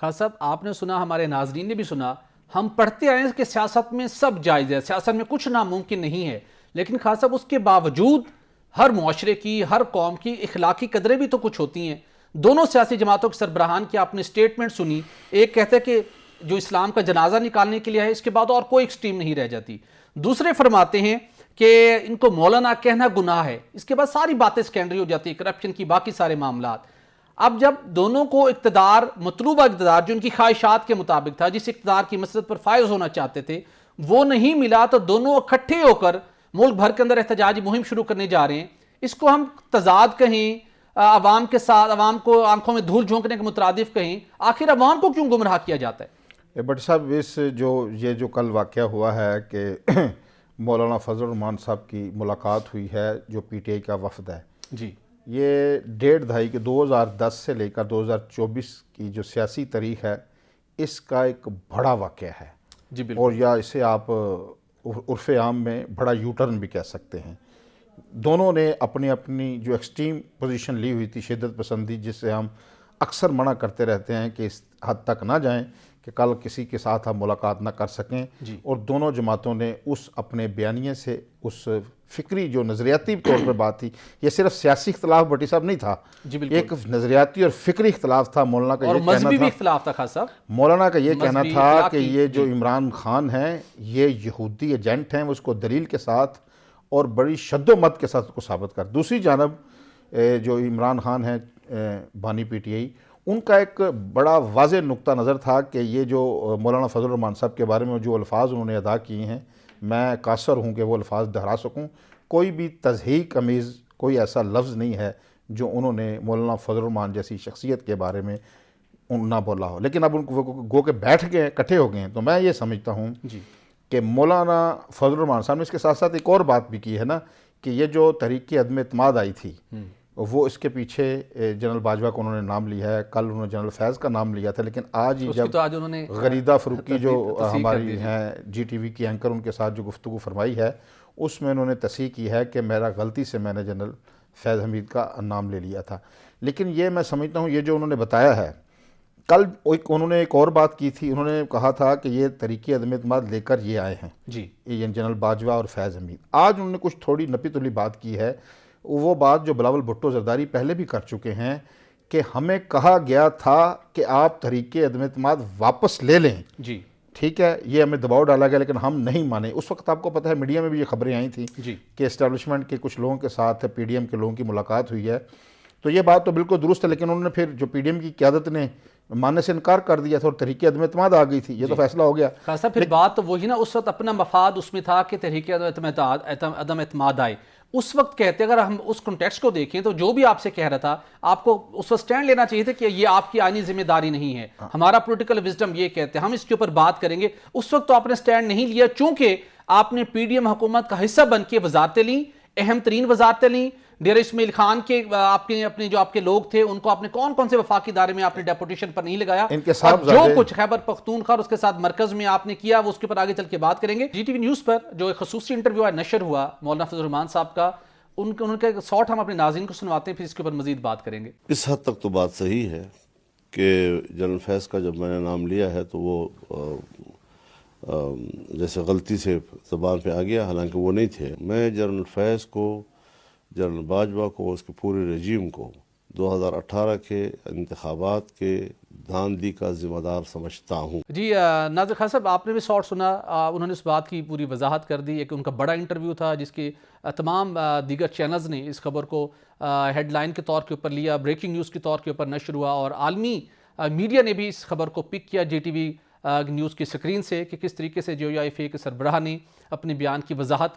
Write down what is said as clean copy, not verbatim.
خان صاحب آپ نے سنا, ہمارے ناظرین نے بھی سنا, ہم پڑھتے آئے ہیں کہ سیاست میں سب جائز ہے, سیاست میں کچھ ناممکن نہیں ہے, لیکن خان صاحب اس کے باوجود ہر معاشرے کی, ہر قوم کی اخلاقی قدریں بھی تو کچھ ہوتی ہیں. دونوں سیاسی جماعتوں کے سربراہان کی آپ نے سٹیٹمنٹ سنی, ایک کہتے ہیں کہ جو اسلام کا جنازہ نکالنے کے لیے ہے اس کے بعد اور کوئی ایکسٹریم نہیں رہ جاتی, دوسرے فرماتے ہیں کہ ان کو مولانا کہنا گناہ ہے, اس کے بعد ساری باتیں سیکنڈری ہو جاتی ہیں, کرپشن کی باقی سارے معاملات. اب جب دونوں کو اقتدار, مطلوبہ اقتدار جو ان کی خواہشات کے مطابق تھا, جس اقتدار کی مسرت پر فائز ہونا چاہتے تھے, وہ نہیں ملا, تو دونوں اکٹھے ہو کر ملک بھر کے اندر احتجاجی مہم شروع کرنے جا رہے ہیں. اس کو ہم تضاد کہیں, عوام کے ساتھ, عوام کو آنکھوں میں دھول جھونکنے کے مترادف کہیں, آخر عوام کو کیوں گمراہ کیا جاتا ہے؟ بٹ صاحب اس جو کل واقعہ ہوا ہے کہ مولانا فضل الرحمان صاحب کی ملاقات ہوئی ہے جو پی ٹی آئی کا وفد ہے, جی, یہ 1.5 کے 2010 سے لے کر 2024 کی جو سیاسی تاریخ ہے اس کا ایک بڑا واقعہ ہے. جی بالکل. اور یا اسے آپ عرف عام میں بڑا یو ٹرن بھی کہہ سکتے ہیں. دونوں نے اپنی اپنی جو ایکسٹریم پوزیشن لی ہوئی تھی, شدت پسندی, جس سے ہم اکثر منع کرتے رہتے ہیں کہ اس حد تک نہ جائیں کہ کل کسی کے ساتھ ہم ملاقات نہ کر سکیں. جی. اور دونوں جماعتوں نے اس اپنے بیانیے سے اس فکری جو نظریاتی طور پر بات تھی, یہ صرف سیاسی اختلاف بٹی صاحب نہیں تھا, جی بالکل, ایک نظریاتی اور فکری اختلاف تھا. مولانا کا اور یہ کہنا مذہبی بھی تھا, اختلاف تھا خان صاحب, مولانا کا یہ کہنا مذہبی, تھا کہ اخلاقی. یہ جو عمران خان ہیں یہ یہودی ایجنٹ ہیں, وہ اس کو دلیل کے ساتھ اور بڑی شد و مت کے ساتھ کو ثابت کر. دوسری جانب جو عمران خان ہیں بانی پی ٹی آئی, ان کا ایک بڑا واضح نقطہ نظر تھا کہ یہ جو مولانا فضل الرحمان صاحب کے بارے میں جو الفاظ انہوں نے ادا کیے ہیں, میں قاصر ہوں کہ وہ الفاظ دہرا سکوں. کوئی بھی تضحیق امیز کوئی ایسا لفظ نہیں ہے جو انہوں نے مولانا فضل الرحمان جیسی شخصیت کے بارے میں نہ بولا ہو. لیکن اب ان کو گو کے بیٹھ گئے, اکٹھے ہو گئے ہیں, تو میں یہ سمجھتا ہوں جی, کہ مولانا فضل الرحمان صاحب نے اس کے ساتھ ساتھ ایک اور بات بھی کی ہے نا, کہ یہ جو تحریک عدم اعتماد آئی تھی وہ اس کے پیچھے جنرل باجوہ کو انہوں نے نام لیا ہے, کل انہوں نے جنرل فیض کا نام لیا تھا, لیکن آج ہی جب غریدہ فروقی جو ہماری ہیں جی ٹی وی کی اینکر, ان کے ساتھ جو گفتگو فرمائی ہے اس میں انہوں نے تصحیح کی ہے کہ میرا غلطی سے میں نے جنرل فیض حمید کا نام لے لیا تھا. لیکن یہ میں سمجھتا ہوں یہ جو انہوں نے بتایا ہے, کل انہوں نے ایک اور بات کی تھی, انہوں نے کہا تھا کہ یہ تحریک عدم اعتماد لے کر یہ آئے ہیں, جی, یہ جنرل باجوہ اور فیض حمید. آج انہوں نے کچھ تھوڑی نپی تلی بات کی ہے, وہ بات جو بلاول بھٹو زرداری پہلے بھی کر چکے ہیں کہ ہمیں کہا گیا تھا کہ آپ تحریک عدم اعتماد واپس لے لیں, جی, ٹھیک ہے, یہ ہمیں دباؤ ڈالا گیا لیکن ہم نہیں مانے. اس وقت آپ کو پتہ ہے میڈیا میں بھی یہ خبریں آئی تھیں جی, کہ اسٹیبلشمنٹ کے کچھ لوگوں کے ساتھ پی ڈی ایم کے لوگوں کی ملاقات ہوئی ہے, تو یہ بات تو بالکل درست ہے, لیکن انہوں نے پھر جو پی ڈی ایم کی قیادت نے ماننے سے انکار کر دیا تھا اور تحریک عدم اعتماد آ گئی تھی, یہ تو فیصلہ ہو گیا. خاصا پھر بات تو وہی نا, اس وقت اپنا مفاد اس میں تھا کہ تحریک عدم اعتماد آئے. اس وقت کہتے, اگر ہم اس کنٹیکسٹ کو دیکھیں تو جو بھی آپ سے کہہ رہا تھا, آپ کو اس وقت سٹینڈ لینا چاہیے تھا کہ یہ آپ کی آئینی ذمہ داری نہیں ہے, ہمارا پولیٹیکل وزڈم یہ کہتے ہیں, ہم اس کے اوپر بات کریں گے. اس وقت تو آپ نے سٹینڈ نہیں لیا, چونکہ آپ نے پی ڈی ایم حکومت کا حصہ بن کے وزارتیں لیں, اہم ترین وزارتیں لیں. ڈیر اسماعیل خان کے اپنے جو آپ کے لوگ تھے ان کو آپ نے کون سے وفاقی ادارے میں آپ نے ڈیپوٹیشن پر نہیں لگایا, ان کے ساتھ جو کچھ خیبر پختونخوا اور اس کے ساتھ مرکز میں آپ نے کیا, وہ اس کے پر آگے چل کے بات کریں گے. جی ٹی وی نیوز پر جو ایک خصوصی انٹرویو نشر ہوا مولانا فضل الرحمان صاحب کا, ان کا شارٹ ہم اپنے ناظرین کو سنواتے ہیں, پھر اس کے اوپر مزید بات کریں گے. اس حد تک تو بات صحیح ہے کہ جنرل فیض کا جب میں نے نام لیا ہے تو وہ جیسے غلطی سے زبان پہ آ گیا, حالانکہ وہ نہیں تھے. میں جنرل فیض کو, جنرل باجوہ کو, اس کے پورے رجیم کو 2018 کے انتخابات کے دھاندلی کا ذمہ دار سمجھتا ہوں. جی ناظر خان صاحب, آپ نے بھی شارٹ سنا, انہوں نے اس بات کی پوری وضاحت کر دی. ایک ان کا بڑا انٹرویو تھا جس کے تمام دیگر چینلز نے اس خبر کو ہیڈ لائن کے طور کے اوپر لیا, بریکنگ نیوز کے طور کے اوپر نشر ہوا, اور عالمی میڈیا نے بھی اس خبر کو پک کیا جی ٹی وی نیوز کی سکرین سے کہ کس طریقے سے جو IFA کے سربراہ نے اپنے بیان کی وضاحت